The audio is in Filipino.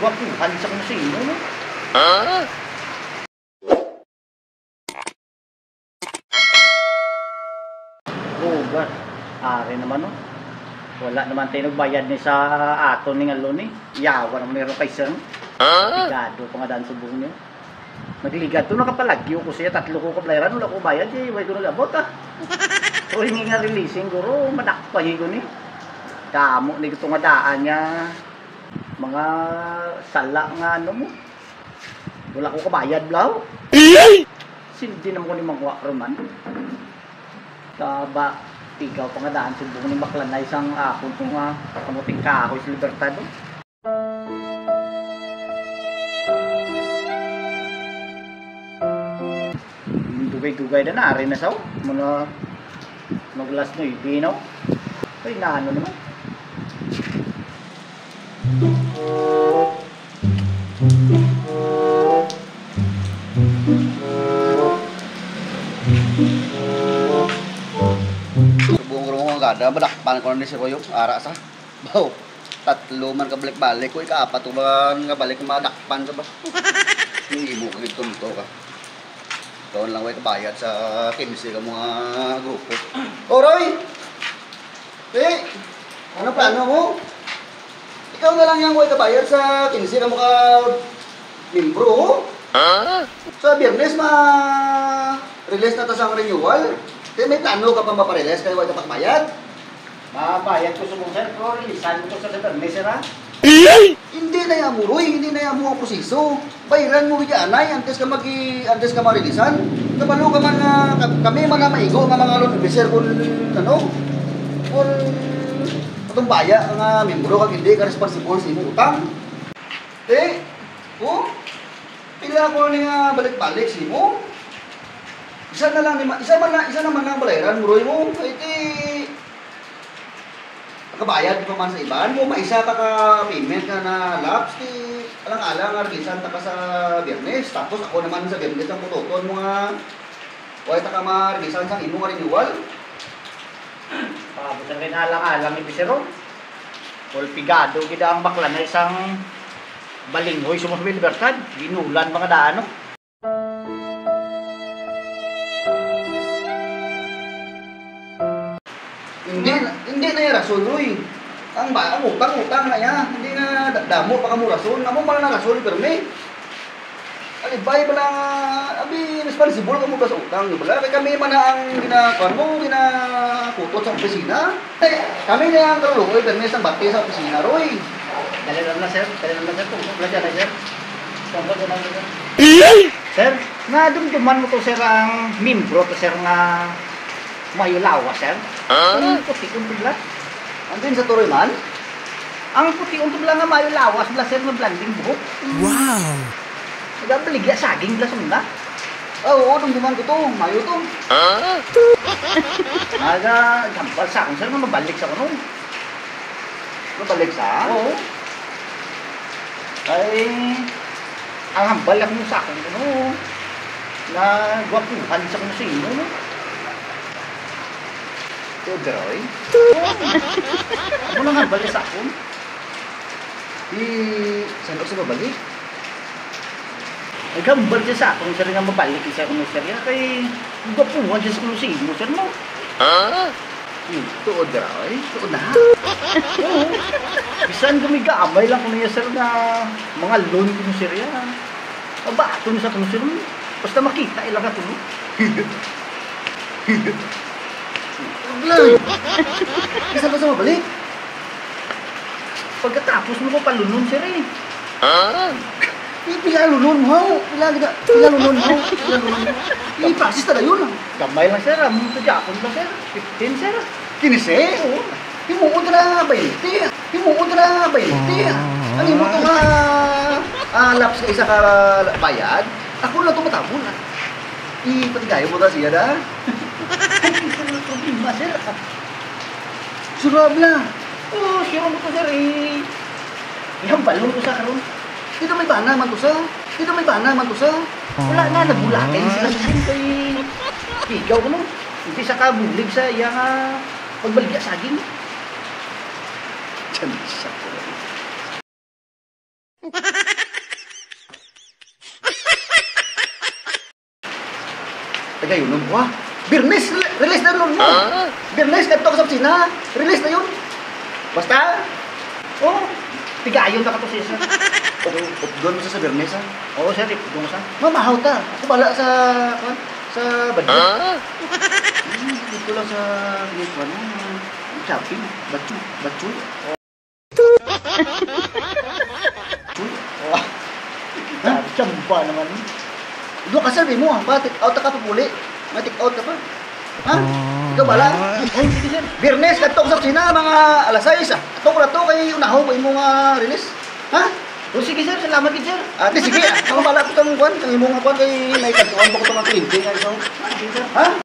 gwapuhan sa kung sino, no? Bugas. Ari naman, no? Wala naman tayo nagbayad ni sa ato ni nga loan, eh. Yawa naman meron kay sir. Ligado pa nga daan sa buong niyo. Nagligad to, nakapalagyo ko siya. 3 ko kaplayaran, wala ko bayad, eh. Way ko nagabot, ah. So, hindi nga releasing, guro. Madakpahin ko ni. Damo ni ito nga daan niya. Mga sala nga ano mo. Wala ko kabayad, blaw. Sildi naman ko ni Mangwa Roman. Taba, ikaw pa nga daan subong ni Maklan na isang akong kung kamuting kahoy sa Libertad. Dugay-dugay na nari na saw. Muna maglas no ibinaw. Ay naano naman. Ada badakpan ko ni si Royo ara sa baw 3 man ka balik-balik ko ika-4 man ka balik madakpan sa ba ni ibo ka dito ka doon lang way bayad sa 15 ka mga grupo. Roy ano plano mo? Ikaw na lang yang way bayad sa 15 ka mga membro sa Biyernes release na ta sang renewal. Kaya may plano ka pa maparelease kaya way ka pakbayad? Mabayad ko sa mong sir, pero rilisan ko sa Libertad, sir, ha? Hindi na yan mo, Roy. Hindi na yan mo ang posiso. Bayaran mo yung anay, antes ka marilisan. Kapalo ka man kami man na maigo, nga mga loan officer, kung itong baya, nga membro kag hindi ka responsible sa imong utang. Pila ko nga balik-balik sa imo. Isa naman lang balayaran mo, Roy mo. Kabayad pa man sa iban mo, maisa ka payment ka na laps, alang-alang arbisan ta ka sa Biyernes. Tapos ako naman sa Biyernes ang putoton mo nga wala ta ka marbisan sa imo nga renewal. Pabutan rin alang-alang ni Bisero. Pigado kita ang bakla na isang balinghoy sa mga Libertad. Ginulan mga daan, no? Hindi na yung rason, Roy. Ang utang na yan. Hindi na damo pa ka mo rason. Amo pala na rason, pero may alibay pala responsible ka mo ba sa utang. Kaya kami man na ang ginakutot sa opisina. Kami na ang kaluloy, pero may isang bati sa opisina, Roy. Dali lang na, sir. Tungkol na dyan, sir. Sir, nadumduman mo to, sir, ang membro to, sir, nga Mayulawa, sir. Ang puti untubla. Andun sa Turoy man? Ang puti untubla nga Mayulawas, bla, sir, nga blanding buhok. Wow! Nagabaligya saging, bla, sumda. Oo, dumduman ko to. Mayo to. Gampal sa akin, sir, nga mabalik sa kanon. Mabalik sa? Oo. Ay, ang hambal ako sa akin, ano, na gwapuhan sa kung sino, no? Roy? Ano lang hambal sa akin? Saan ko sa babalik? Nagambal siya sa akin, sir, nga mabalik siya kung sir, kay gwapuhan siya sa kung sino, sir, no? Tuod, Roy? Tuod na? Oo. Bisan gumigamay lang kung niya, sir, na mga loan kung sir yan. Mabato niya sa kung sir, basta makita ilang ka tulo. Blay! Isa ba sa mabalik? Pagkatapos mo ko palunon, sir, eh. Pila lunon mo? Pila lunon mo? I-practice talaga yun. Gamay lang, sir. Mung tajapon ba, sir? 15, sir. 15? Oo. Himuon na 20. Ang imo ito laps ka isa ka bayad, ako lang ito matabon. Ipatigayo mo na siya na. Problema, sir. Surab na. Oo, sure mo ko, sir, eh. Yung balon ko sa karon. Dito may bana man to sa. Wala na, nabulakin sila sa akin kay Higaw ko, no? Hindi sa kabulig sa iyang pagbaligya saging. Diyan siya. Tagay yun nun ko ha. Birnes, release na nun mo. Birnes, ganito ka sa opisina. Release na yun. Basta. Oh, tigayon na ka to siya, sir. Doon mo sa Birnes ha. Oo, sir, ipagod mo sa. Mamahaw ta. Ako bala sa budget. Dito lang sa gate 1. Shopping. Batchoy. Chamba naman. Doon ka sabi mo ha. Take out ka pa puli. Take out ka pa. Ha? Ikaw bala? Ay, sige, sir. Birnes, kanto ko sa opisina, mga alas 6. Ato ko na to, kay unahaw ko yung mga release. Ha? O sige, sir, salamat din, sir. Ate, sige. Ako bala ko kang kwan. Kang imong kwan kay naikantuan ko itong 20. Sige, sir. Ha?